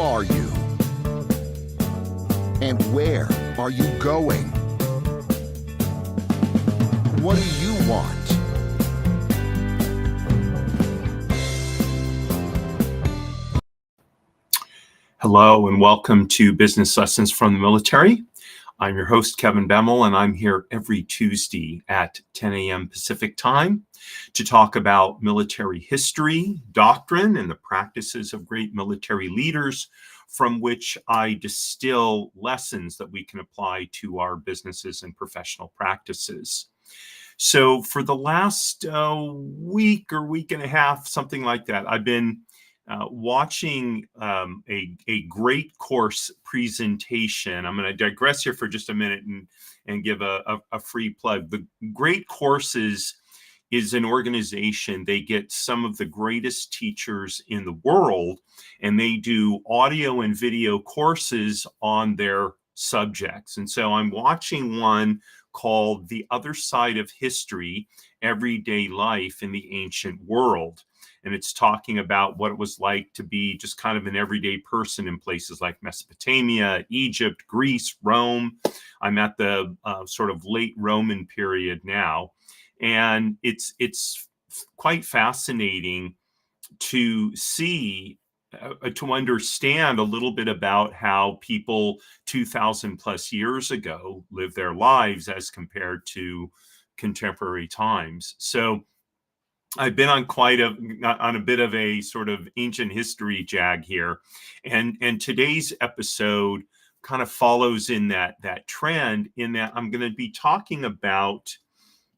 are you? And where are you going? What do you want? Hello and welcome to Business Lessons from the Military. I'm your host, Kevin Bemmel, and I'm here every Tuesday at 10 a.m. Pacific time to talk about military history, doctrine, and the practices of great military leaders from which I distill lessons that we can apply to our businesses and professional practices. So for the last week or week and a half, something like that, I've been watching a great course presentation. I'm going to digress here for just a minute and give a free plug. The Great Courses is an organization. They get some of the greatest teachers in the world, and they do audio and video courses on their subjects. And so I'm watching one called The Other Side of History, Everyday Life in the Ancient World. And it's talking about what it was like to be just kind of an everyday person in places like Mesopotamia, Egypt, Greece, Rome. I'm at the sort of late Roman period now. And it's quite fascinating to see, to understand a little bit about how people 2,000 plus years ago lived their lives as compared to contemporary times. So I've been on a bit of a sort of ancient history jag here, and today's episode kind of follows in that trend. In that, I'm going to be talking about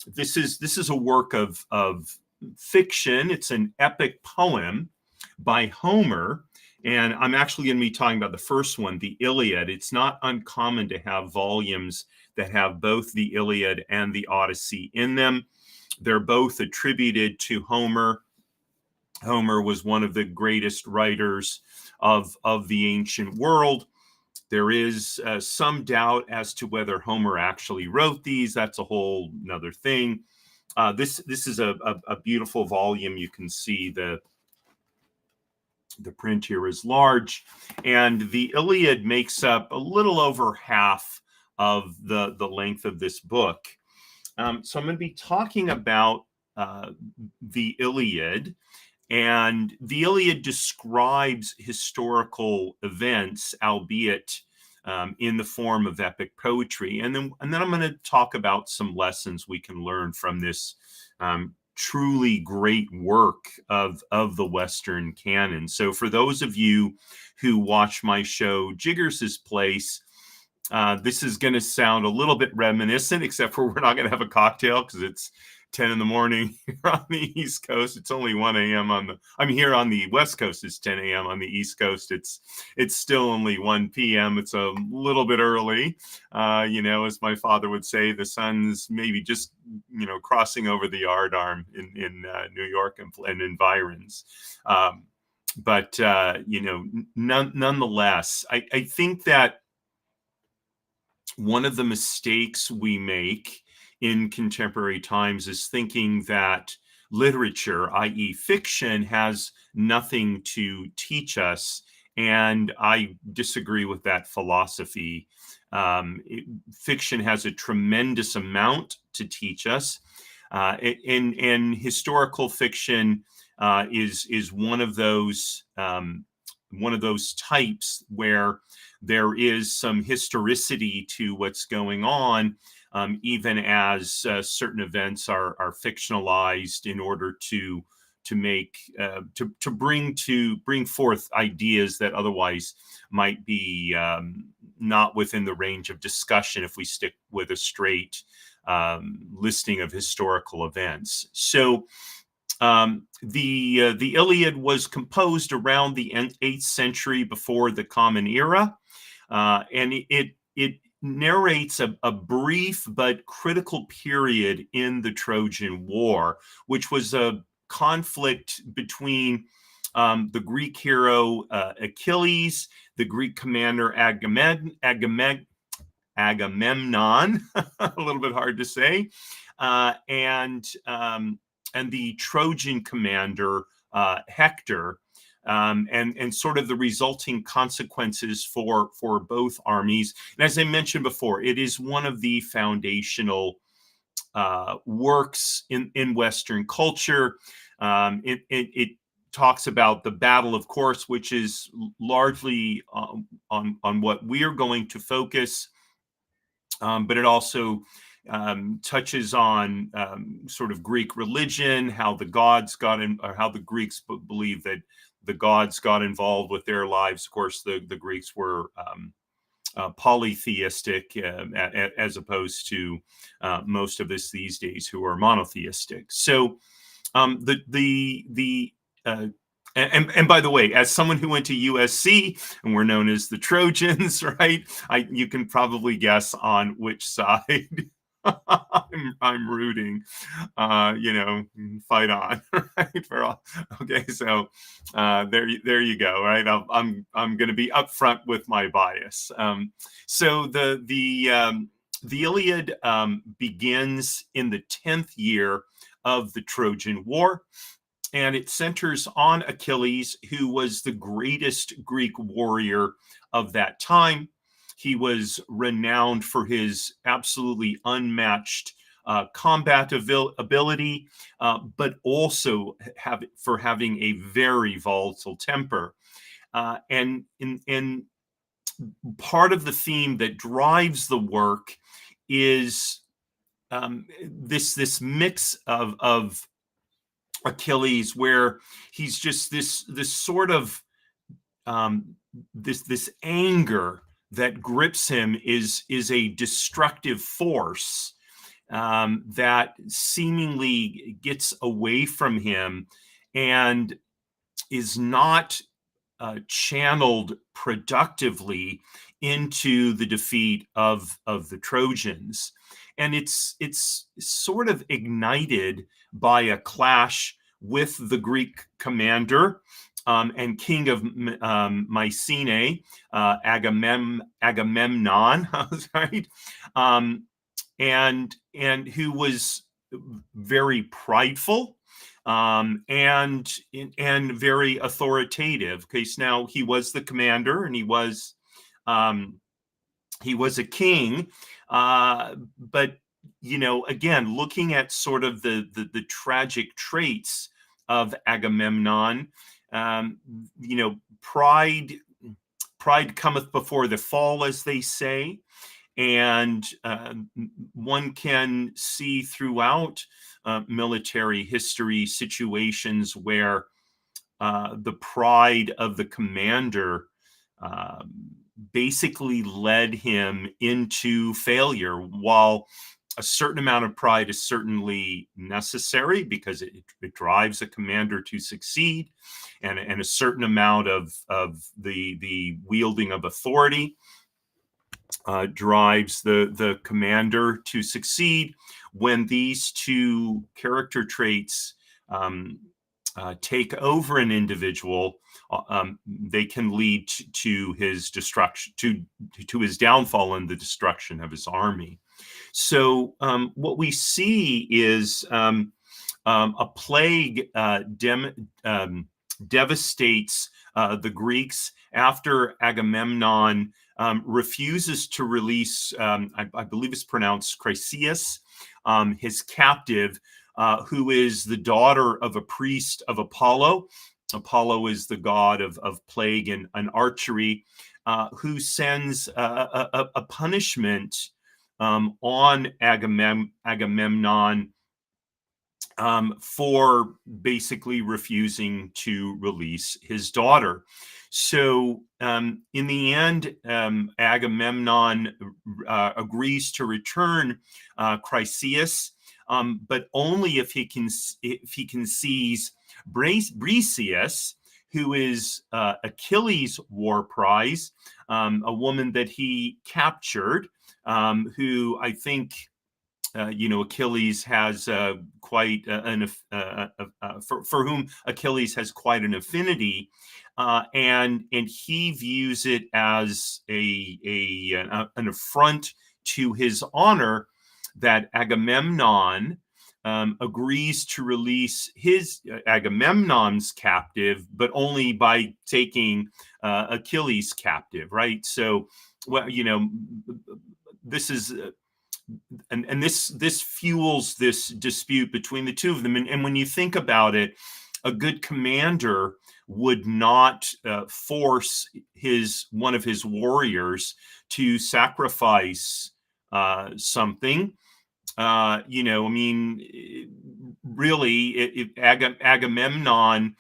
this is a work of fiction. It's an epic poem by Homer, and I'm actually going to be talking about the first one, the Iliad. It's not uncommon to have volumes that have both the Iliad and the Odyssey in them. They're both attributed to Homer. Homer was one of the greatest writers of the ancient world. There is some doubt as to whether Homer actually wrote these. That's a whole nother thing. This is a beautiful volume. You can see the print here is large, and the Iliad makes up a little over half of the length of this book. So I'm going to be talking about the Iliad, and the Iliad describes historical events, albeit in the form of epic poetry. And then I'm going to talk about some lessons we can learn from this truly great work of the Western canon. So for those of you who watch my show, Jiggers' Place, this is going to sound a little bit reminiscent, except for we're not going to have a cocktail because it's 10 in the morning here on the East Coast. It's only 1 a.m. I'm here on the West Coast. It's 10 a.m. on the East Coast. It's still only 1 p.m. It's a little bit early. As my father would say, the sun's maybe just, crossing over the yardarm in New York and environs. Nonetheless, I think that one of the mistakes we make in contemporary times is thinking that literature, i.e. fiction, has nothing to teach us. And I disagree with that philosophy. Fiction has a tremendous amount to teach us. And historical fiction is one of those types where there is some historicity to what's going on, even as certain events are fictionalized in order to bring forth ideas that otherwise might be not within the range of discussion if we stick with a straight listing of historical events. So the Iliad was composed around the 8th century before the Common Era, and it narrates a brief but critical period in the Trojan War, which was a conflict between the Greek hero Achilles, the Greek commander Agamemnon, a little bit hard to say, and the Trojan commander Hector. and sort of the resulting consequences for both armies. And as I mentioned before, it is one of the foundational works in Western culture. It talks about the battle, of course, which is largely on what we are going to focus, but it also touches on sort of Greek religion, how the gods got in, or how the Greeks believe that the gods got involved with their lives. Of course, the Greeks were polytheistic as opposed to most of us these days who are monotheistic. So and by the way, as someone who went to USC and we're known as the Trojans, right? You can probably guess on which side I'm rooting. Fight on, right? Okay, so there you go, right? I'm going to be upfront with my bias. So the Iliad begins in the 10th year of the Trojan War. And it centers on Achilles, who was the greatest Greek warrior of that time. He was renowned for his absolutely unmatched combat ability, but also for having a very volatile temper. And part of the theme that drives the work is this mix of Achilles, where he's just this sort of this anger that grips him is a destructive force that seemingly gets away from him and is not channeled productively into the defeat of the Trojans. And it's sort of ignited by a clash with the Greek commander and king of Mycenae, Agamemnon, right? And who was very prideful and very authoritative. Okay, so now he was the commander and he was a king, but again, looking at sort of the tragic traits of Agamemnon, pride cometh before the fall, as they say, and one can see throughout military history situations where the pride of the commander basically led him into failure. While a certain amount of pride is certainly necessary because it drives a commander to succeed, and a certain amount of the wielding of authority drives the commander to succeed. When these two character traits take over an individual, they can lead to his destruction, to his downfall and the destruction of his army. So what we see is a plague devastates the Greeks after Agamemnon refuses to release, I believe it's pronounced Chryseis, his captive, who is the daughter of a priest of Apollo. Apollo is the god of plague and archery, who sends a punishment on Agamemnon for basically refusing to release his daughter. So in the end, Agamemnon agrees to return Chryseis, but only if he can seize Briseis, who is Achilles' war prize, a woman that he captured, who I think Achilles has quite for whom Achilles has quite an affinity, and he views it as an affront to his honor that Agamemnon agrees to release his Agamemnon's captive, but only by taking Achilles captive, right? So, well, this is and this fuels this dispute between the two of them. And when you think about it, a good commander would not force one of his warriors to sacrifice something. I mean, really, Agamemnon,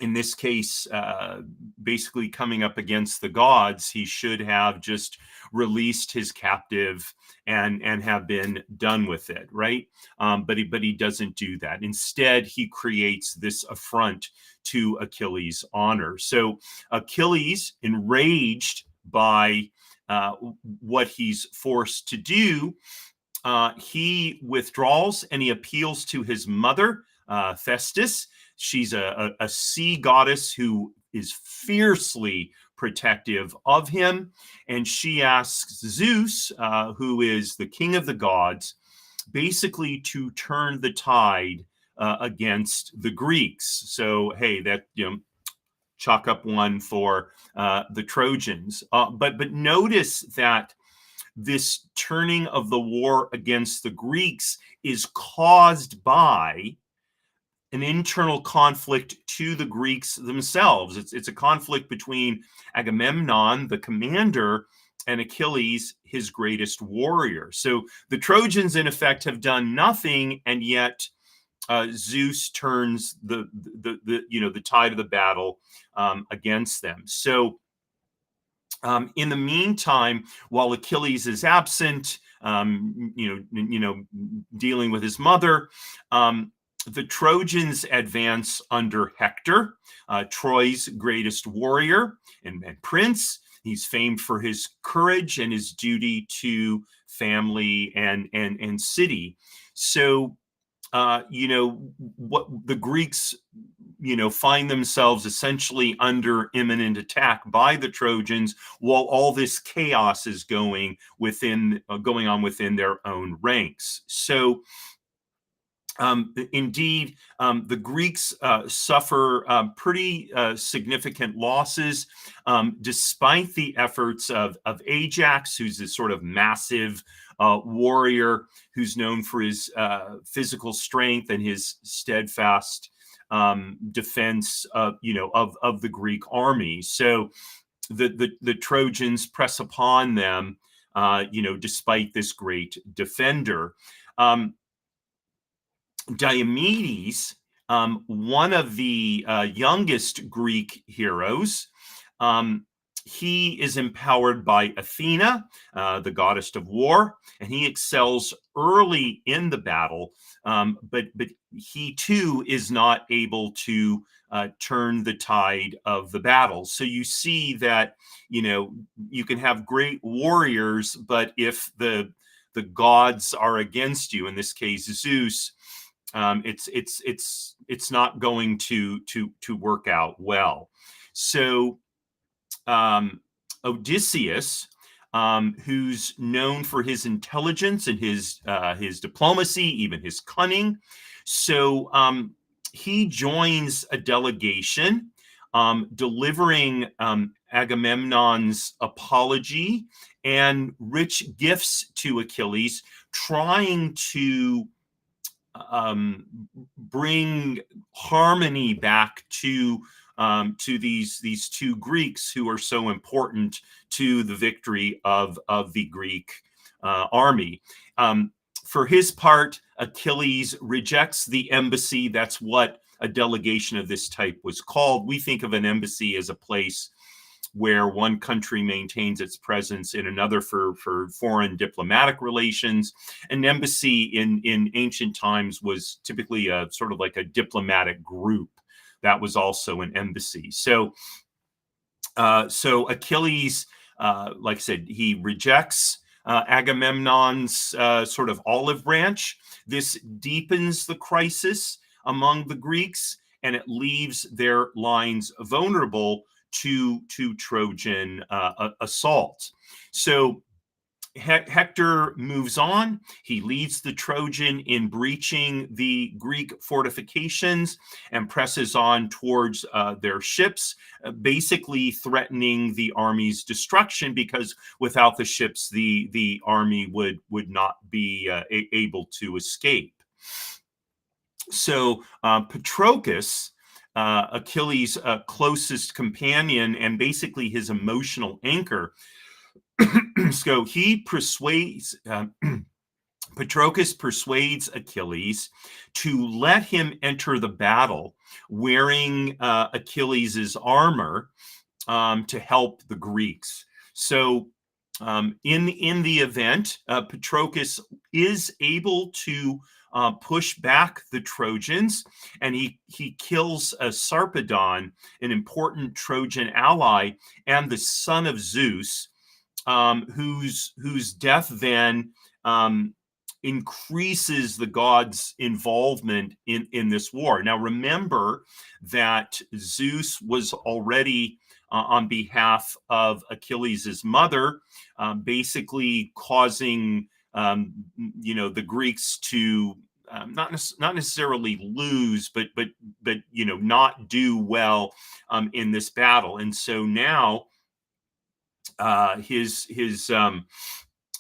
in this case, basically coming up against the gods, he should have just released his captive and have been done with it, right? But he doesn't do that. Instead, he creates this affront to Achilles' honor. So Achilles, enraged by what he's forced to do, he withdraws and he appeals to his mother, Festus. She's a sea goddess who is fiercely protective of him. And she asks Zeus, who is the king of the gods, basically to turn the tide against the Greeks. So, hey, that, chalk up one for the Trojans. But notice that this turning of the war against the Greeks is caused by an internal conflict to the Greeks themselves. It's a conflict between Agamemnon, the commander, and Achilles, his greatest warrior. So the Trojans, in effect, have done nothing, and yet Zeus turns the tide of the battle against them. So in the meantime, while Achilles is absent, dealing with his mother, the Trojans advance under Hector, Troy's greatest warrior and prince. He's famed for his courage and his duty to family and city. So, what the Greeks, find themselves essentially under imminent attack by the Trojans, while all this chaos is going on within their own ranks. So, indeed, the Greeks suffer pretty significant losses, despite the efforts of Ajax, who's this sort of massive warrior who's known for his physical strength and his steadfast defense of the Greek army. So the Trojans press upon them, despite this great defender. Diomedes, one of the youngest Greek heroes, he is empowered by Athena, the goddess of war, and he excels early in the battle, but he too is not able to turn the tide of the battle. So you see that, you can have great warriors, but if the gods are against you, in this case Zeus, it's not going to work out well. So Odysseus, who's known for his intelligence and his diplomacy, even his cunning, so he joins a delegation delivering Agamemnon's apology and rich gifts to Achilles, trying to bring harmony back to these two Greeks who are so important to the victory of the Greek army. For his part, Achilles rejects the embassy. That's what a delegation of this type was called. We think of an embassy as a place where one country maintains its presence in another for foreign diplomatic relations. An embassy in ancient times was typically a sort of like a diplomatic group. That was also an embassy. So Achilles, like I said, he rejects Agamemnon's sort of olive branch. This deepens the crisis among the Greeks, and it leaves their lines vulnerable to Trojan assault. So Hector moves on. He leads the Trojan in breaching the Greek fortifications and presses on towards their ships, basically threatening the army's destruction, because without the ships, the army would not be able to escape. So Patroclus, Achilles' closest companion and basically his emotional anchor, so he persuades Patroclus persuades Achilles to let him enter the battle wearing Achilles' armor to help the Greeks. So in the event, Patroclus is able to push back the Trojans, and he kills Sarpedon, an important Trojan ally and the son of Zeus, whose death then increases the gods' involvement in this war. Now, remember that Zeus was already on behalf of Achilles' mother, basically causing the Greeks to not necessarily lose, but not do well in this battle. And so now his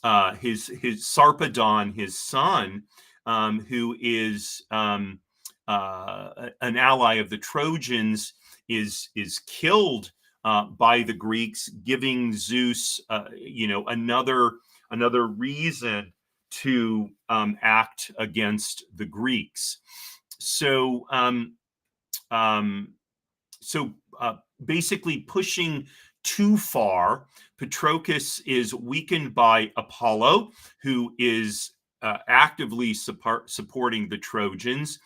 Sarpedon, his son, who is an ally of the Trojans, is killed by the Greeks, giving Zeus, another reason to act against the Greeks. So, basically pushing too far, Patroclus is weakened by Apollo, who is actively supporting the Trojans.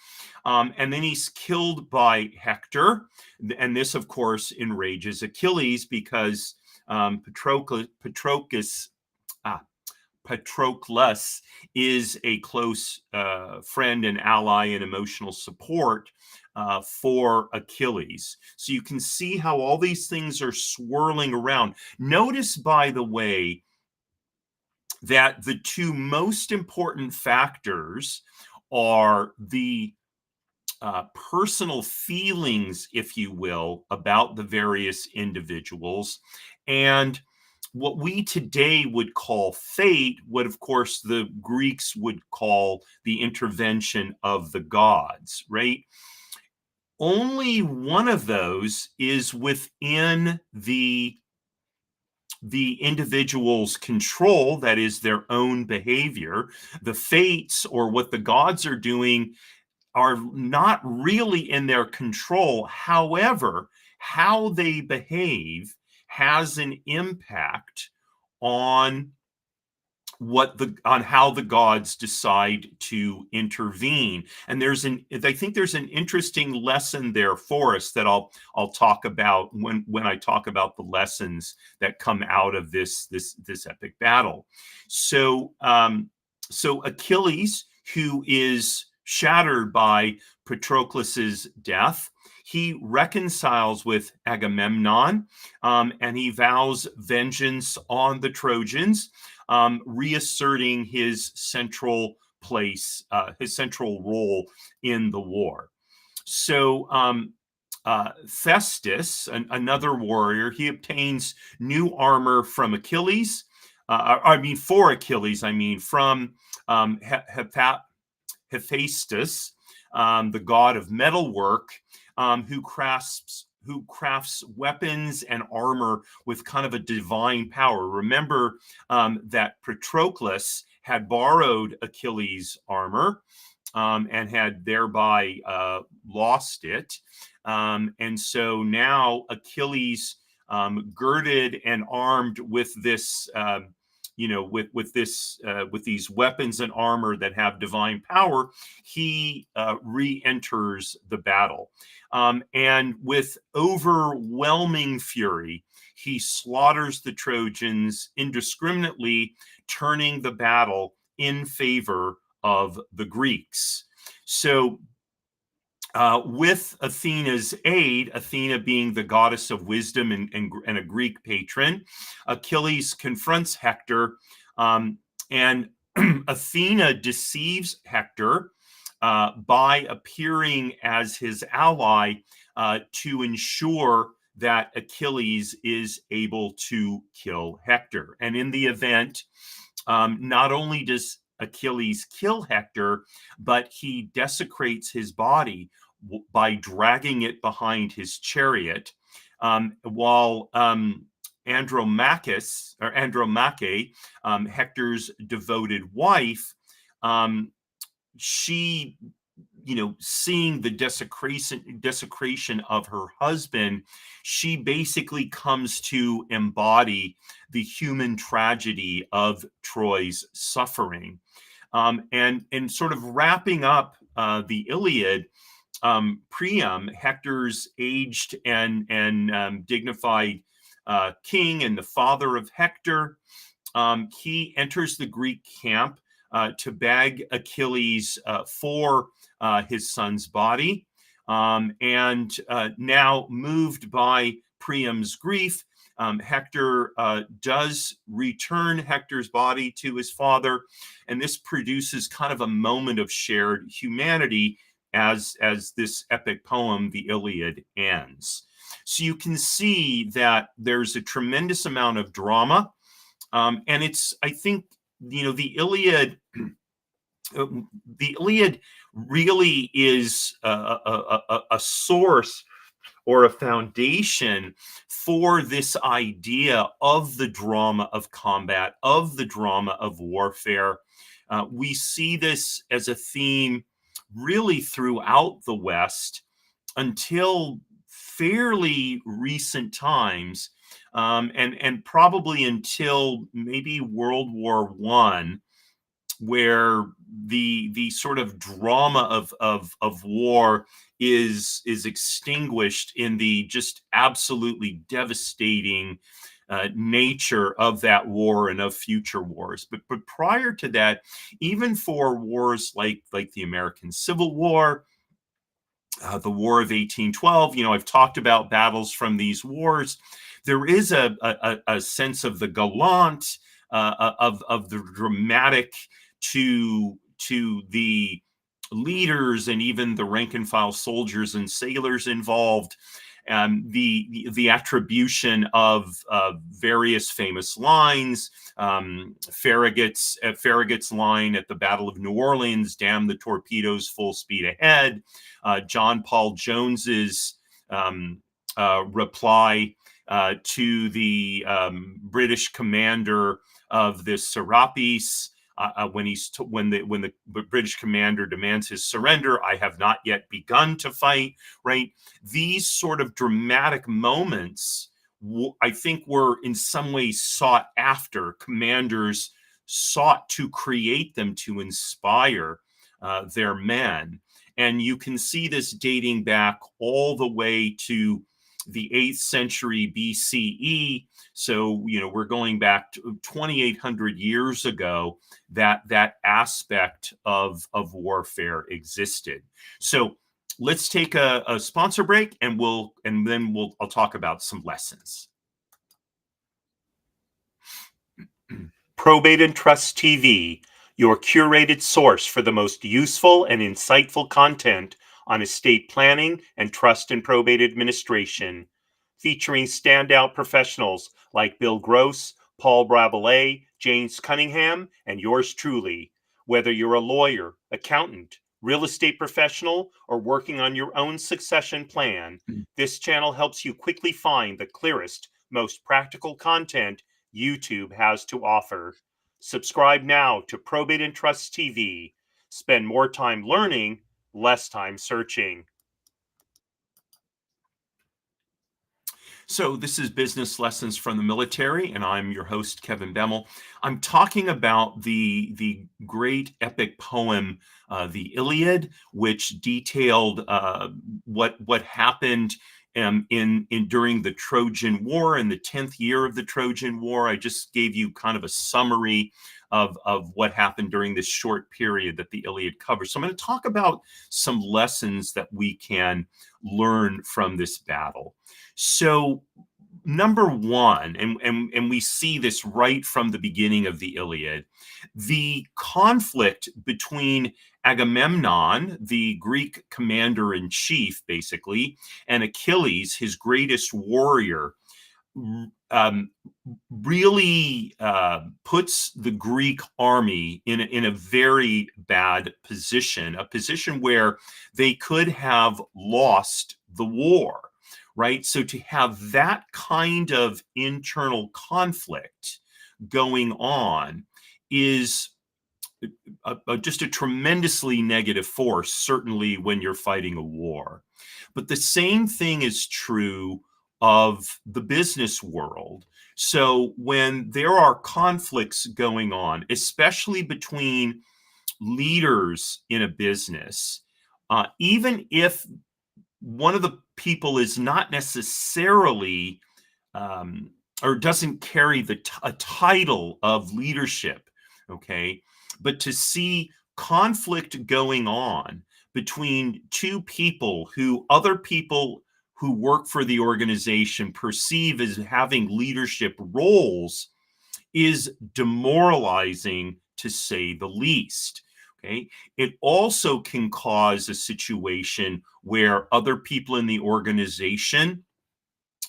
And then he's killed by Hector. And this, of course, enrages Achilles, because Patroclus is a close friend and ally and emotional support for Achilles. So you can see how all these things are swirling around. Notice, by the way, that the two most important factors are the personal feelings, if you will, about the various individuals, and what we today would call fate, what of course the Greeks would call the intervention of the gods, right? Only one of those is within the individual's control, that is their own behavior. The fates, or what the gods are doing, are not really in their control. However, how they behave has an impact on how the gods decide to intervene. And I think there's an interesting lesson there for us that I'll talk about when I talk about the lessons that come out of this epic battle. So Achilles, who is shattered by Patroclus's death, he reconciles with Agamemnon, and he vows vengeance on the Trojans, reasserting his central place, his central role in the war. So Festus, another warrior, he obtains new armor from Achilles. From Hephaestus, the god of metalwork, who crafts weapons and armor with kind of a divine power. Remember that Patroclus had borrowed Achilles' armor and had thereby lost it. And so now Achilles, girded and armed with this with these weapons and armor that have divine power, he re-enters the battle. And with overwhelming fury, he slaughters the Trojans indiscriminately, turning the battle in favor of the Greeks. So with Athena's aid, Athena being the goddess of wisdom and a Greek patron, Achilles confronts Hector And Athena deceives Hector by appearing as his ally to ensure that Achilles is able to kill Hector. And in the event, not only does Achilles kill Hector, but he desecrates his body by dragging it behind his chariot, while Andromache, Hector's devoted wife, she, seeing the desecration of her husband, she basically comes to embody the human tragedy of Troy's suffering. And sort of wrapping up the Iliad, Priam, Hector's aged and dignified king and the father of Hector, he enters the Greek camp to beg Achilles for his son's body. And now, moved by Priam's grief, Hector does return Hector's body to his father, and this produces kind of a moment of shared humanity as this epic poem, the Iliad, ends. So you can see that there's a tremendous amount of drama, and it's, I think, the Iliad really is a source or a foundation for this idea of the drama of combat, of the drama of warfare. We see this as a theme really throughout the West until fairly recent times, and probably until maybe World War One, where the sort of drama of war is extinguished in the just absolutely devastating nature of that war and of future wars. But prior to that, even for wars like the American Civil War, the War of 1812, I've talked about battles from these wars. There is a sense of the gallant, of the dramatic, to the leaders and even the rank and file soldiers and sailors involved, the attribution of various famous lines, Farragut's line at the Battle of New Orleans, "Damn the torpedoes, full speed ahead," John Paul Jones's reply to the British commander of the Serapis, when the British commander demands his surrender, "I have not yet begun to fight," right? These sort of dramatic moments, I think, were in some ways sought after. Commanders sought to create them to inspire their men. And you can see this dating back all the way to the 8th century BCE. So, we're going back to 2,800 years ago that aspect of warfare existed. So let's take a sponsor break, and I'll talk about some lessons. Probate and Trust TV, your curated source for the most useful and insightful content on estate planning and trust and probate administration, featuring standout professionals like Bill Gross, Paul Brabelet, James Cunningham, and yours truly. Whether you're a lawyer, accountant, real estate professional, or working on your own succession plan, this channel helps you quickly find the clearest, most practical content YouTube has to offer. Subscribe now to Probate and Trust TV. Spend more time learning, less time searching. So this is Business Lessons from the Military, and I'm your host, Kevin Bemmel. I'm talking about the great epic poem, the Iliad, which detailed what happened during the Trojan War, in the 10th year of the Trojan War. I just gave you kind of a summary of what happened during this short period that the Iliad covers. So I'm going to talk about some lessons that we can learn from this battle. So number one, and we see this right from the beginning of the Iliad, the conflict between Agamemnon, the Greek commander in chief, basically, and Achilles, his greatest warrior, um, really puts the Greek army in a very bad position, a position where they could have lost the war, right? So to have that kind of internal conflict going on is just a tremendously negative force, certainly when you're fighting a war. But the same thing is true of the business world. So when there are conflicts going on, especially between leaders in a business, even if one of the people is not necessarily um, or doesn't carry a title of leadership, okay? But to see conflict going on between two people who other people who work for the organization perceive as having leadership roles is demoralizing, to say the least. Okay. It also can cause a situation where other people in the organization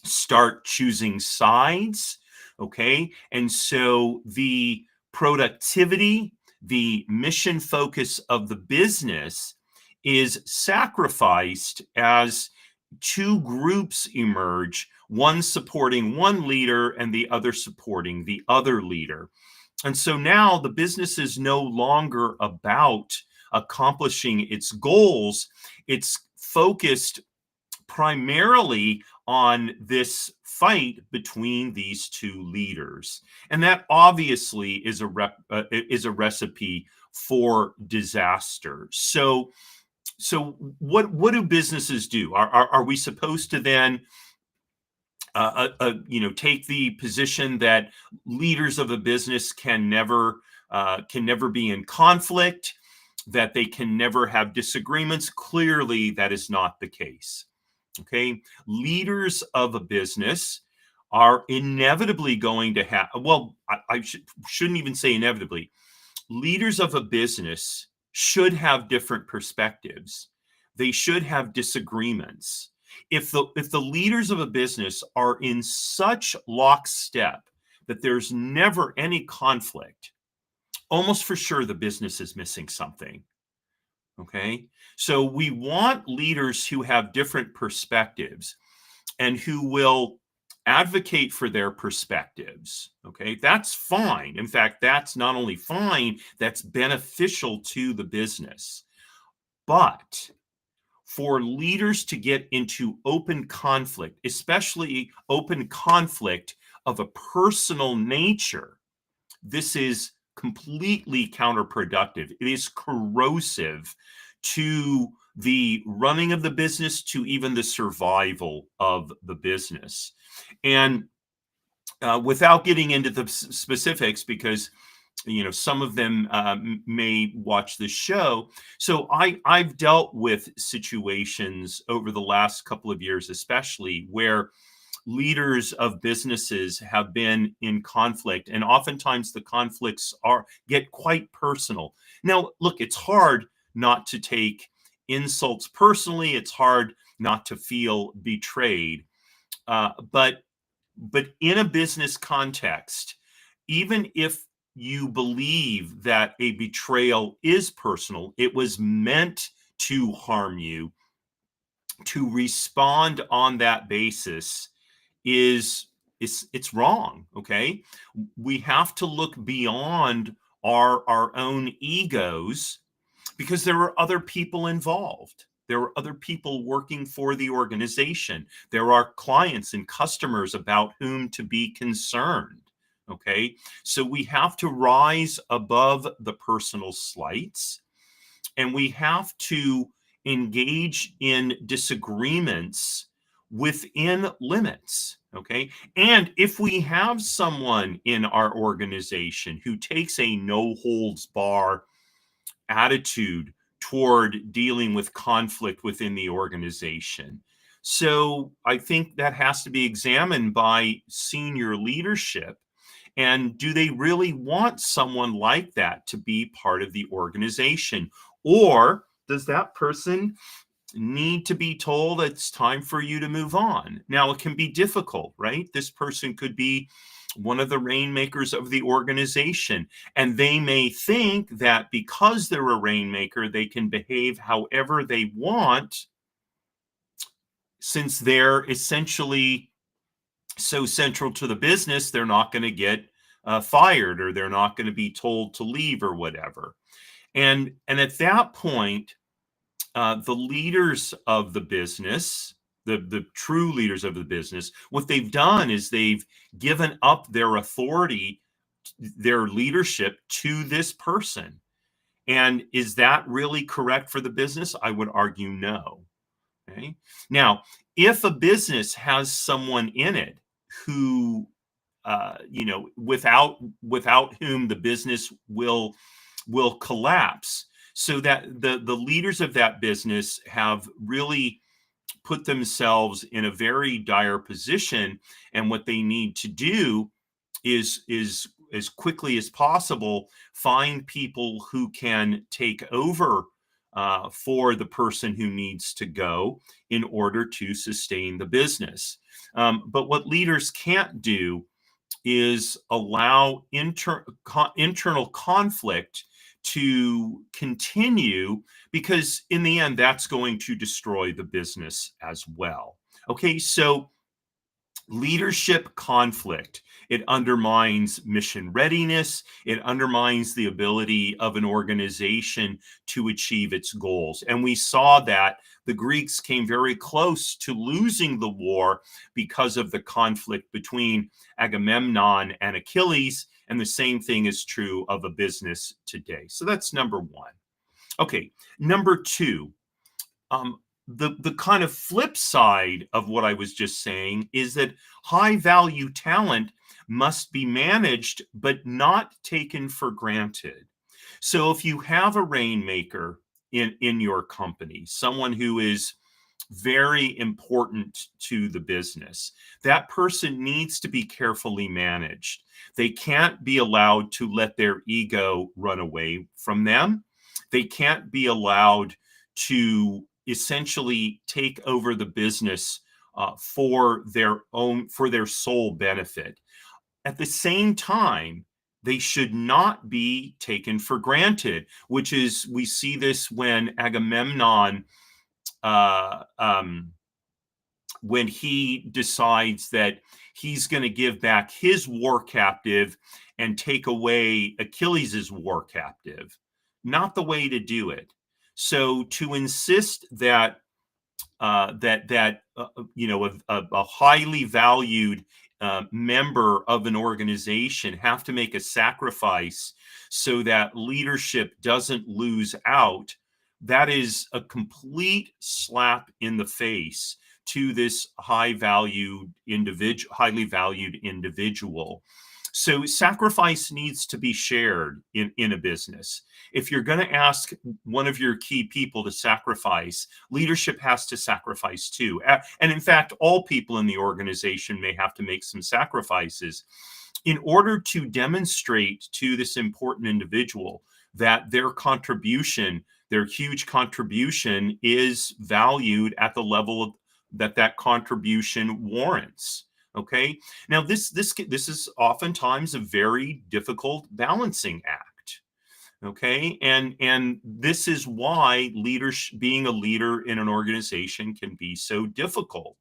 start choosing sides. Okay. And so the productivity, the mission focus of the business is sacrificed as two groups emerge, one supporting one leader and the other supporting the other leader. And so now the business is no longer about accomplishing its goals. It's focused primarily on this fight between these two leaders, and that obviously is a recipe for disaster. So what do businesses do? Are we supposed to then take the position that leaders of a business can never be in conflict, that they can never have disagreements? Clearly, that is not the case. Okay, leaders of a business are inevitably going to have, well, I shouldn't even say inevitably. Leaders of a business should have different perspectives. They should have disagreements. If the leaders of a business are in such lockstep that there's never any conflict, almost for sure the business is missing something. Okay. So we want leaders who have different perspectives and who will advocate for their perspectives. Okay. That's fine. In fact, that's not only fine, that's beneficial to the business. But for leaders to get into open conflict, especially open conflict of a personal nature, this is completely counterproductive. It is corrosive to the running of the business, to even the survival of the business. And without getting into the specifics, because some of them may watch this show. So I've dealt with situations over the last couple of years, especially where leaders of businesses have been in conflict, and oftentimes the conflicts get quite personal. Now, look, it's hard not to take insults personally. It's hard not to feel betrayed. But in a business context, even if you believe that a betrayal is personal, it was meant to harm you, to respond on that basis it's wrong. Okay, we have to look beyond our own egos, because there are other people involved. There are other people working for the organization. There are clients and customers about whom to be concerned. Okay, so we have to rise above the personal slights, and we have to engage in disagreements within limits. Okay. And if we have someone in our organization who takes a no holds bar attitude toward dealing with conflict within the organization, So I think that has to be examined by senior leadership. And do they really want someone like that to be part of the organization? Or does that person need to be told it's time for you to move on? Now, it can be difficult, right? This person could be one of the rainmakers of the organization, and they may think that because they're a rainmaker, they can behave however they want, since they're essentially so central to the business, they're not going to get fired, or they're not going to be told to leave or whatever. And at that point, the leaders of the business, the true leaders of the business, what they've done is they've given up their authority, their leadership, to this person. And is that really correct for the business? I would argue no. Okay. Now, if a business has someone in it who, without whom the business will collapse, so that the leaders of that business have really put themselves in a very dire position, and what they need to do is as quickly as possible find people who can take over for the person who needs to go in order to sustain the business. But what leaders can't do is allow internal conflict to continue, because in the end, that's going to destroy the business as well. Okay, so leadership conflict, it undermines mission readiness. It undermines the ability of an organization to achieve its goals. And we saw that the Greeks came very close to losing the war because of the conflict between Agamemnon and Achilles. And the same thing is true of a business today. So that's number one. Okay, number two, the kind of flip side of what I was just saying is that high value talent must be managed but not taken for granted. So if you have a rainmaker in your company, someone who is very important to the business, that person needs to be carefully managed. They can't be allowed to let their ego run away from them. They can't be allowed to essentially take over the business for their sole benefit. At the same time, they should not be taken for granted, which is, we see this when Agamemnon, uh, um, when he decides that he's going to give back his war captive and take away Achilles's war captive. Not the way to do it. So to insist that a highly valued member of an organization have to make a sacrifice so that leadership doesn't lose out, that is a complete slap in the face to this highly valued individual. So sacrifice needs to be shared in a business. If you're going to ask one of your key people to sacrifice, leadership has to sacrifice too. And in fact, all people in the organization may have to make some sacrifices in order to demonstrate to this important individual that their contribution, their huge contribution, is valued at the level that contribution warrants. Okay. Now, this is oftentimes a very difficult balancing act. Okay, and this is why being a leader in an organization can be so difficult.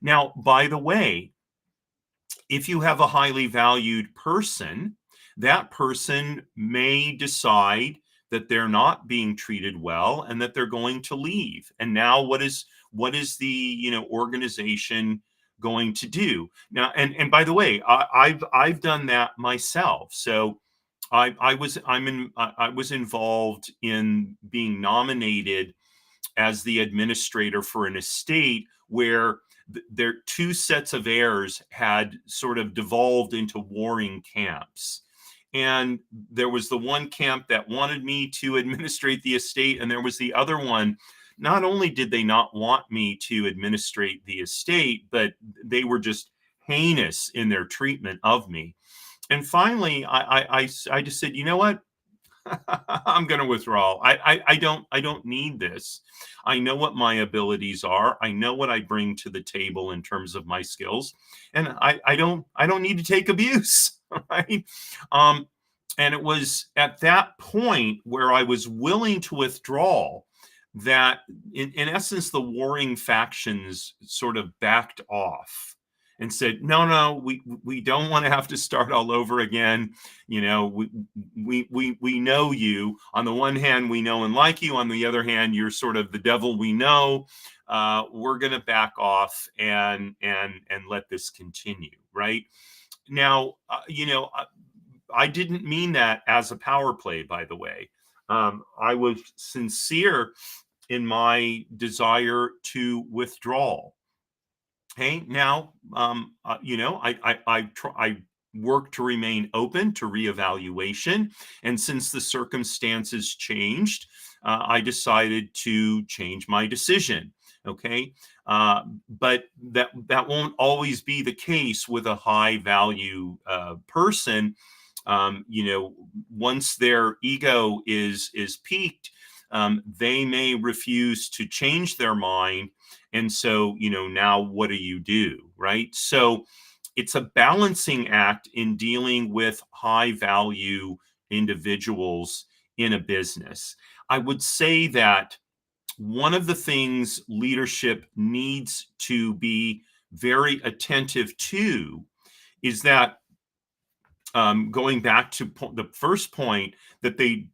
Now, by the way, if you have a highly valued person, that person may decide that they're not being treated well and that they're going to leave. And now what is the organization going to do now? And by the way, I've done that myself. So I was involved in being nominated as the administrator for an estate where their two sets of heirs had sort of devolved into warring camps. And there was the one camp that wanted me to administrate the estate, and there was the other one not only did they not want me to administrate the estate, but they were just heinous in their treatment of me. And finally, I just said, you know what? I'm going to withdraw. I don't need this. I know what my abilities are. I know what I bring to the table in terms of my skills, and I don't need to take abuse, right? Um, and it was at that point where I was willing to withdraw that, in essence, the warring factions sort of backed off and said, no, we don't want to have to start all over again. You know, we know you. On the one hand, we know and like you. On the other hand, you're sort of the devil we know. We're going to back off and let this continue. Right now, I didn't mean that as a power play, by the way. I was sincere in my desire to withdraw. Hey, now, I work to remain open to reevaluation, and since the circumstances changed, I decided to change my decision. Okay, but that won't always be the case with a high value person. Once their ego is peaked, they may refuse to change their mind. And so, now what do? Right? So it's a balancing act in dealing with high value individuals in a business. I would say that one of the things leadership needs to be very attentive to is that, going back to the first point, that they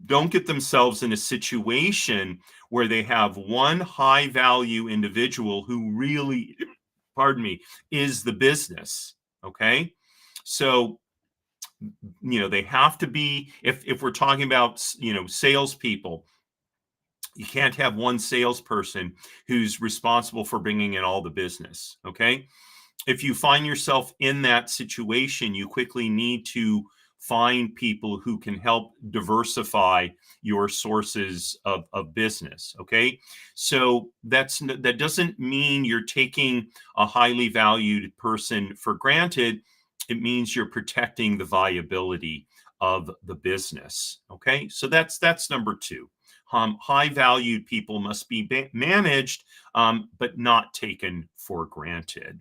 don't get themselves in a situation where they have one high value individual who really, pardon me, is the business. Okay. So, they have to be, if we're talking about, salespeople, you can't have one salesperson who's responsible for bringing in all the business. Okay. If you find yourself in that situation, you quickly need to find people who can help diversify your sources of business. Okay. So that doesn't mean you're taking a highly valued person for granted. It means you're protecting the viability of the business. Okay. So that's number two. High valued people must be managed, but not taken for granted.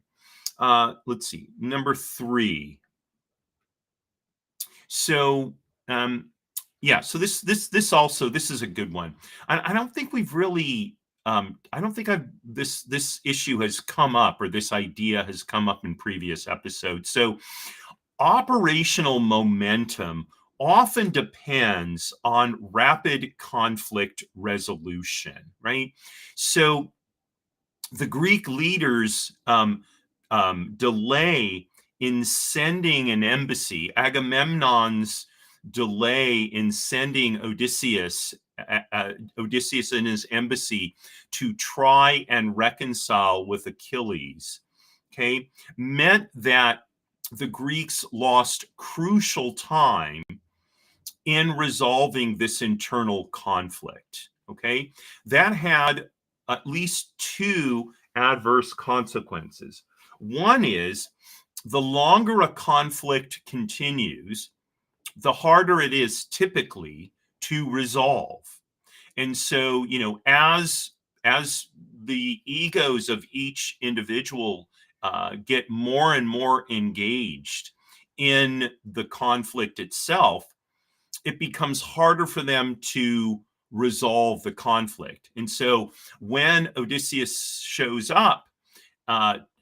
Let's see, number three. So, so this is a good one. I don't think we've really, I don't think this issue has come up, or this idea has come up in previous episodes. So, operational momentum often depends on rapid conflict resolution, right? So, the Greek leaders, delay in sending an embassy, Agamemnon's delay in sending Odysseus and his embassy to try and reconcile with Achilles, okay, meant that the Greeks lost crucial time in resolving this internal conflict. Okay, that had at least two adverse consequences. One is, the longer a conflict continues, the harder it is typically to resolve. And so, as the egos of each individual get more and more engaged in the conflict itself, it becomes harder for them to resolve the conflict. And so when Odysseus shows up,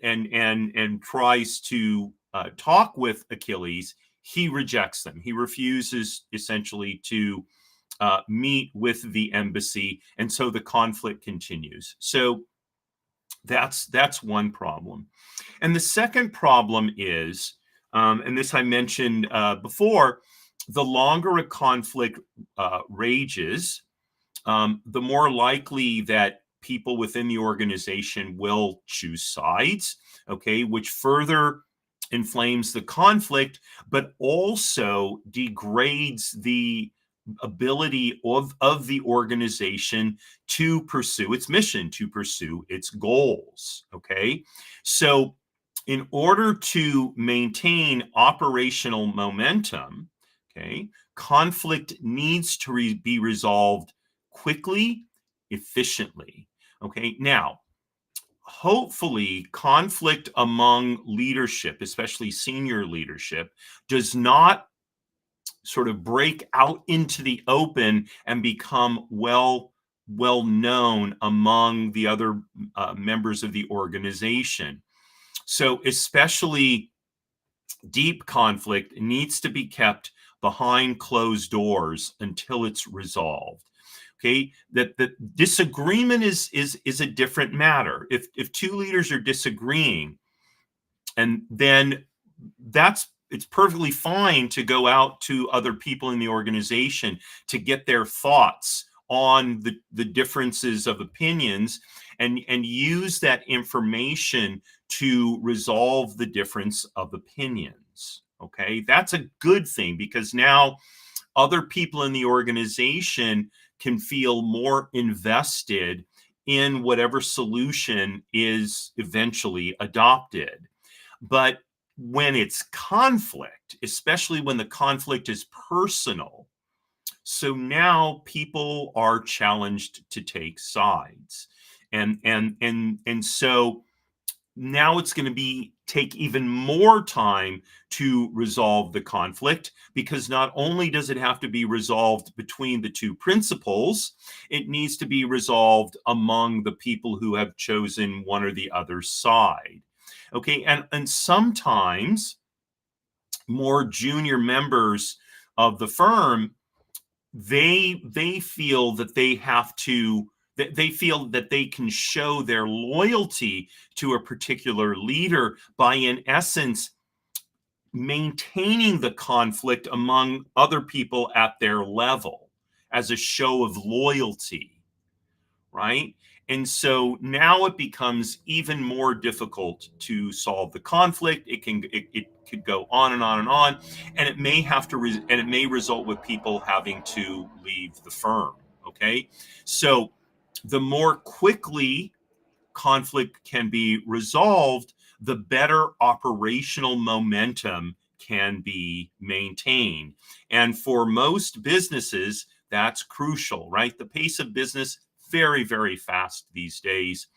and tries to talk with Achilles, he rejects them. He refuses essentially to meet with the embassy, and so the conflict continues. So that's one problem. And the second problem is, and this I mentioned before, the longer a conflict rages, the more likely that people within the organization will choose sides, okay, which further inflames the conflict, but also degrades the ability of the organization to pursue its mission, to pursue its goals. Okay. So, in order to maintain operational momentum, okay, conflict needs to be resolved quickly, efficiently. Okay. Now, hopefully, conflict among leadership, especially senior leadership, does not sort of break out into the open and become well known among the other members of the organization. So especially deep conflict needs to be kept behind closed doors until it's resolved. Okay, that the disagreement is a different matter. If two leaders are disagreeing, and then it's perfectly fine to go out to other people in the organization to get their thoughts on the differences of opinions, and use that information to resolve the difference of opinions. Okay, that's a good thing, because now other people in the organization can feel more invested in whatever solution is eventually adopted. But when it's conflict, especially when the conflict is personal, so now people are challenged to take sides. And so now it's going to be take even more time to resolve the conflict, because not only does it have to be resolved between the two principals, it needs to be resolved among the people who have chosen one or the other side. Okay, and sometimes more junior members of the firm, they feel that they have to they feel that they can show their loyalty to a particular leader by, in essence, maintaining the conflict among other people at their level as a show of loyalty, right? And so now it becomes even more difficult to solve the conflict. It could go on and on and on, and it may have to and it may result with people having to leave the firm. Okay, so the more quickly conflict can be resolved, the better operational momentum can be maintained. And for most businesses, that's crucial, right? The pace of business very, very fast these days.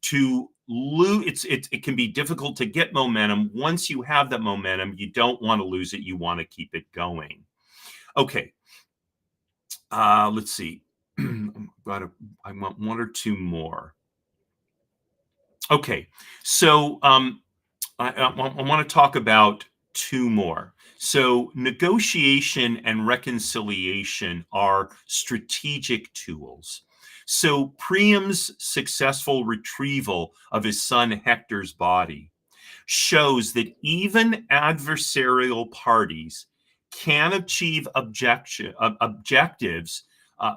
To lose, it can be difficult to get momentum. Once you have that momentum, you don't want to lose it. You want to keep it going. Okay, let's see. I want one or two more. Okay, so I want to talk about two more. So, negotiation and reconciliation are strategic tools. So, Priam's successful retrieval of his son Hector's body shows that even adversarial parties can achieve objectives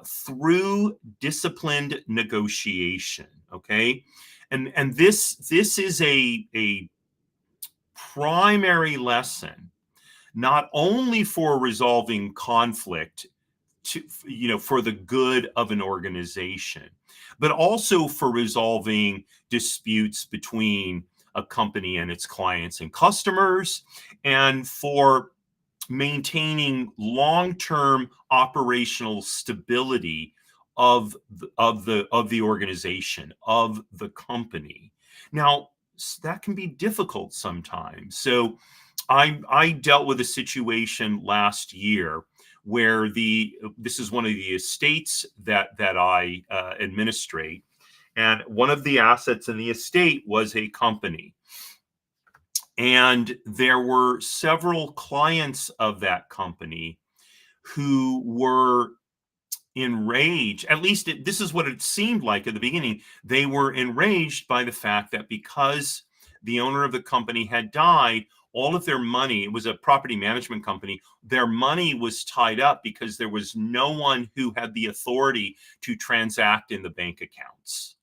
through disciplined negotiation. Okay, and this is a primary lesson, not only for resolving conflict for the good of an organization, but also for resolving disputes between a company and its clients and customers, and for maintaining long-term operational stability of the organization, of the company. Now, that can be difficult sometimes. So I dealt with a situation last year where this is one of the estates that I administrate, and one of the assets in the estate was a company. And there were several clients of that company who were enraged. At least this is what it seemed like at the beginning. They were enraged by the fact that because the owner of the company had died, all of their money, it was a property management company, their money was tied up because there was no one who had the authority to transact in the bank accounts.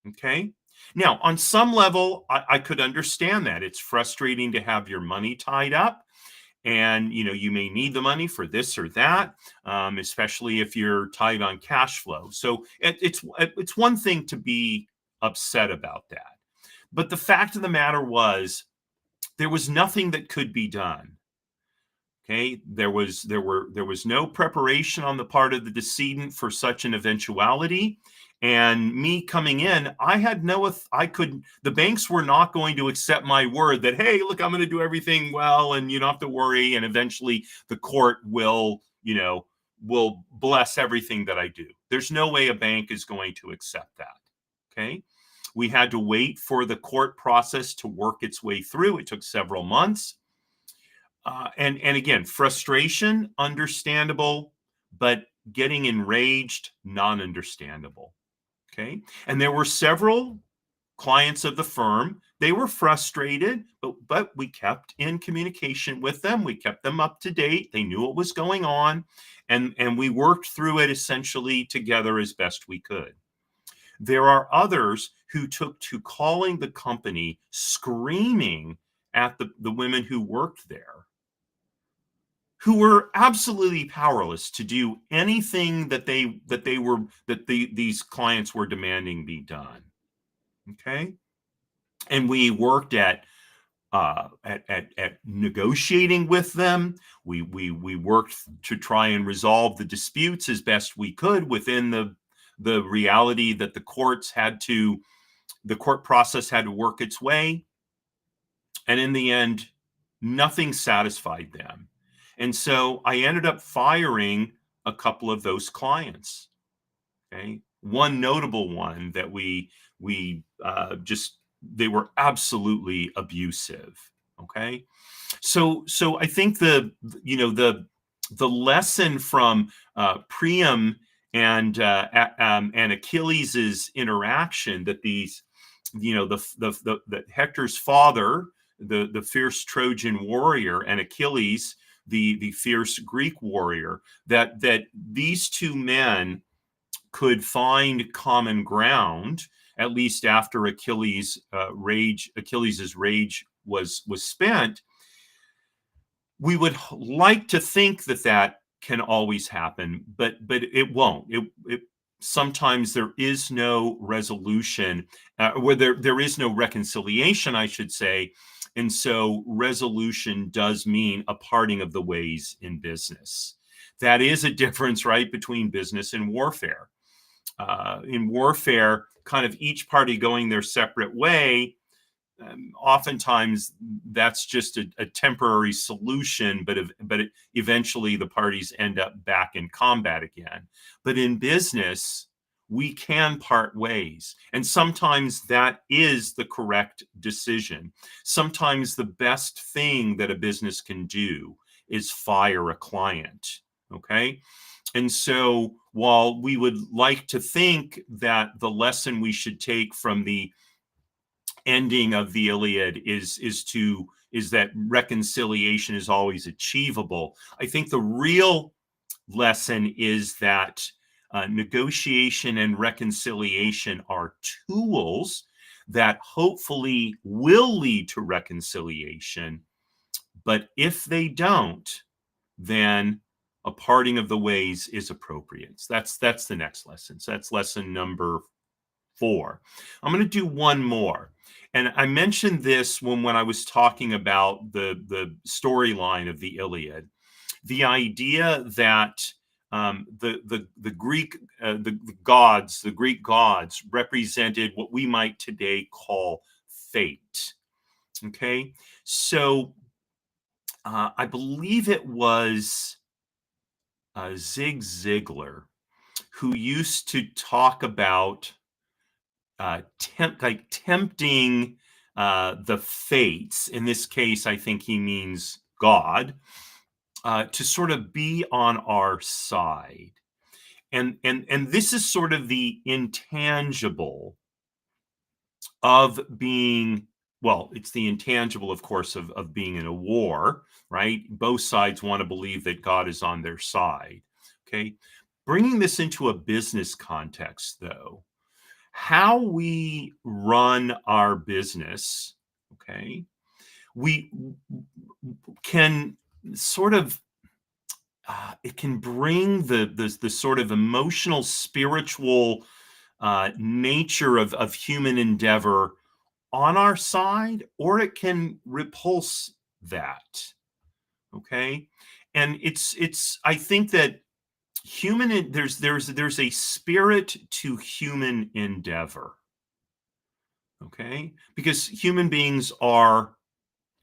Okay. Now, on some level, I could understand that. It's frustrating to have your money tied up. And you may need the money for this or that, especially if you're tight on cash flow. So it's one thing to be upset about that, but the fact of the matter was there was nothing that could be done. Okay, there was no preparation on the part of the decedent for such an eventuality. And me coming in, I had the banks were not going to accept my word that, hey, look, I'm going to do everything well and you don't have to worry. And eventually the court will bless everything that I do. There's no way a bank is going to accept that. Okay. We had to wait for the court process to work its way through. It took several months. And again, frustration, understandable, but getting enraged, non-understandable. Okay. And there were several clients of the firm. They were frustrated, but we kept in communication with them. We kept them up to date. They knew what was going on. And we worked through it essentially together as best we could. There are others who took to calling the company, screaming at the women who worked there, who were absolutely powerless to do anything that these clients were demanding be done. Okay, and we worked at negotiating with them. We worked to try and resolve the disputes as best we could within the reality that the court process had to work its way. And in the end, nothing satisfied them. And so I ended up firing a couple of those clients. Okay. One notable one that they were absolutely abusive. Okay. So I think the lesson from Priam and Achilles' interaction, that that Hector's father, the fierce Trojan warrior, and Achilles, the fierce Greek warrior, that these two men could find common ground, at least after Achilles' rage was spent. We would like to think that can always happen, but it won't. It sometimes there is no resolution, where there is no reconciliation, I should say. And so resolution does mean a parting of the ways in business. That is a difference, right, between business and warfare. In warfare, kind of each party going their separate way, oftentimes that's just a temporary solution, but eventually the parties end up back in combat again. But in business, we can part ways. And sometimes that is the correct decision. Sometimes the best thing that a business can do is fire a client. Okay. And so while we would like to think that the lesson we should take from the ending of the Iliad is that reconciliation is always achievable, I think the real lesson is that negotiation and reconciliation are tools that hopefully will lead to reconciliation. But if they don't, then a parting of the ways is appropriate. That's the next lesson. So that's lesson number 4. I'm going to do one more. And I mentioned this when I was talking about the storyline of the Iliad. The idea that the Greek the Greek gods represented what we might today call fate. Okay, so I believe it was Zig Ziglar who used to talk about tempting the fates. In this case, I think he means God, to sort of be on our side. And this is sort of the intangible of being, well, it's the intangible, of course, of being in a war, right? Both sides want to believe that God is on their side. Okay. Bringing this into a business context, though, how we run our business, okay, we can sort of it can bring the sort of emotional, spiritual nature of human endeavor on our side, or it can repulse that. Okay, and it's I think that there's a spirit to human endeavor. Okay, because human beings are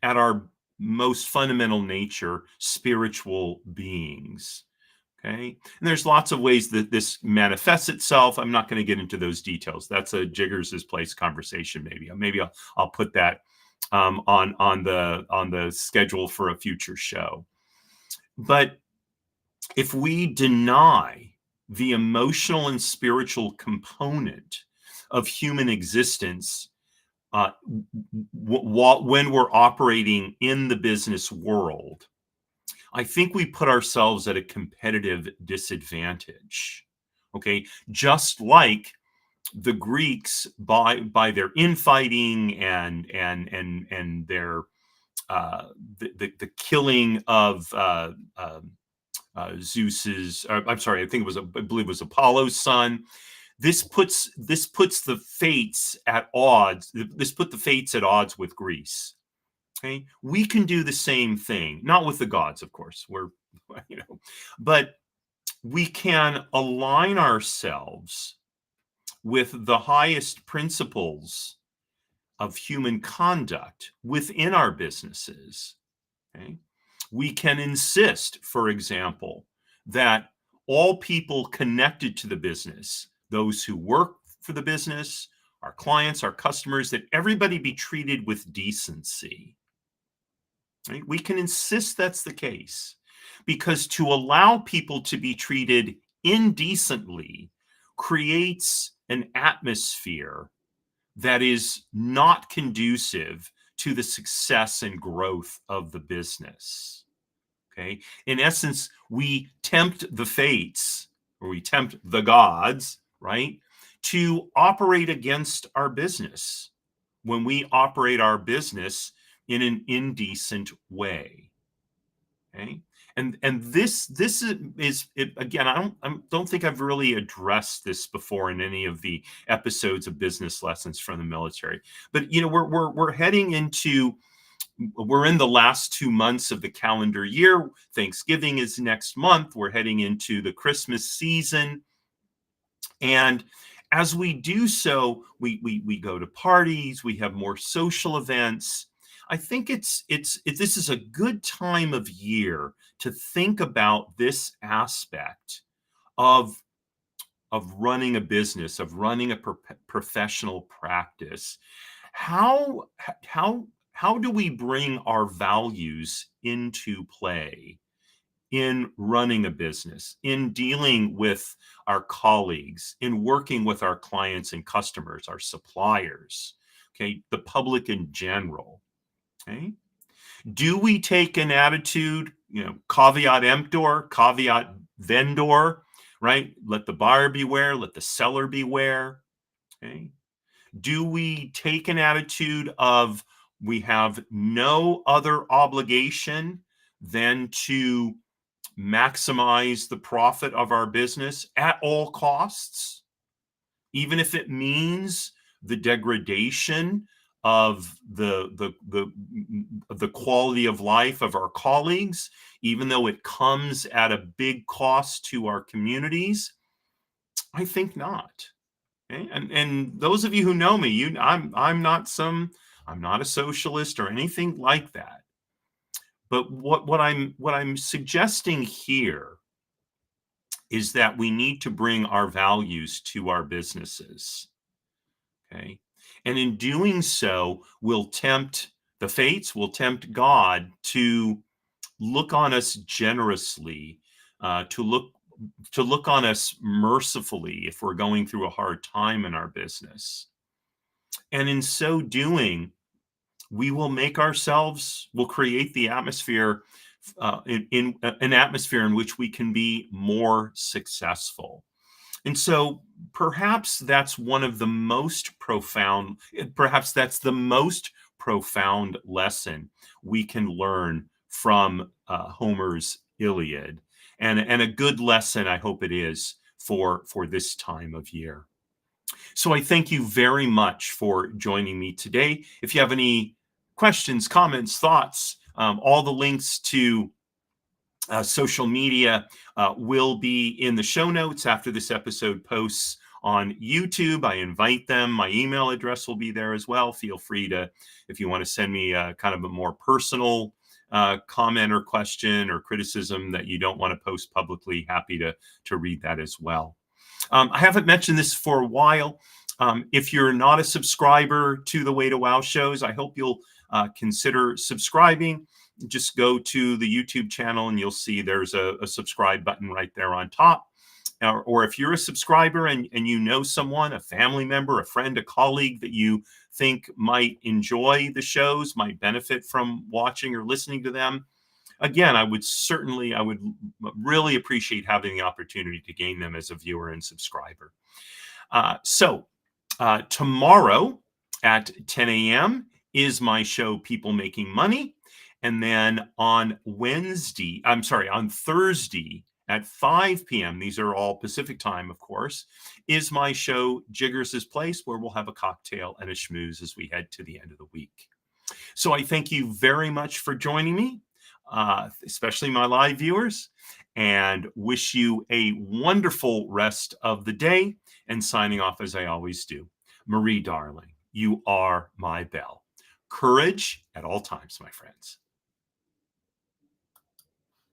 at our most fundamental nature spiritual beings. Okay, and there's lots of ways that this manifests itself. I'm not going to get into those details. That's a Jiggers's Place conversation. Maybe I'll put that on the schedule for a future show. But if we deny the emotional and spiritual component of human existence when we're operating in the business world, I think we put ourselves at a competitive disadvantage. Okay, just like the Greeks by their infighting and their the killing of Zeus's. I'm sorry, I believe it was Apollo's son. This puts the fates at odds. This put the fates at odds with Greece. Okay, we can do the same thing, not with the gods, of course. But we can align ourselves with the highest principles of human conduct within our businesses. Okay, we can insist, for example, that all people connected to the business, those who work for the business, our clients, our customers, that everybody be treated with decency. Right? We can insist that's the case, because to allow people to be treated indecently creates an atmosphere that is not conducive to the success and growth of the business. Okay. In essence, we tempt the fates, or we tempt the gods, right, to operate against our business when we operate our business in an indecent way. Okay. And this is it, again, I don't think I've really addressed this before in any of the episodes of Business Lessons from the Military. But we're heading into, we're in the last 2 months of the calendar year. Thanksgiving is next month. We're heading into the Christmas season. And as we do so, we go to parties, we have more social events. I think this is a good time of year to think about this aspect of running a business, of running a professional practice. How how do we bring our values into play in running a business, in dealing with our colleagues, in working with our clients and customers, our suppliers, okay, the public in general? Okay. Do we take an attitude, caveat emptor, caveat vendor, right? Let the buyer beware, let the seller beware. Okay. Do we take an attitude of we have no other obligation than to maximize the profit of our business at all costs, even if it means the degradation of the quality of life of our colleagues, even though it comes at a big cost to our communities? I think not. Okay? And those of you who know me, I'm not a socialist or anything like that. But what I'm suggesting here is that we need to bring our values to our businesses. Okay. And in doing so, we'll tempt the fates, we'll tempt God to look on us generously, to look on us mercifully if we're going through a hard time in our business. And in so doing, we'll create the atmosphere, in an atmosphere in which we can be more successful. And so perhaps that's the most profound lesson we can learn from Homer's Iliad, and a good lesson, I hope it is, for this time of year. So I thank you very much for joining me today. If you have any questions, comments, thoughts, all the links to social media will be in the show notes after this episode posts on YouTube. I invite them. My email address will be there as well. Feel free to, if you want to send me kind of a more personal comment or question or criticism that you don't want to post publicly, happy to read that as well. I haven't mentioned this for a while. If you're not a subscriber to the Way to Wow shows, I hope you'll consider subscribing. Just go to the YouTube channel and you'll see there's a subscribe button right there on top. Or if you're a subscriber and you know someone, a family member, a friend, a colleague that you think might enjoy the shows, might benefit from watching or listening to them, again, I would really appreciate having the opportunity to gain them as a viewer and subscriber. So tomorrow at 10 a.m. is my show, People Making Money. And then on Thursday at 5 p.m., these are all Pacific time, of course, is my show, Jiggers' Place, where we'll have a cocktail and a schmooze as we head to the end of the week. So I thank you very much for joining me, especially my live viewers, and wish you a wonderful rest of the day. And signing off as I always do, Marie, darling, you are my belle. Courage at all times, my friends.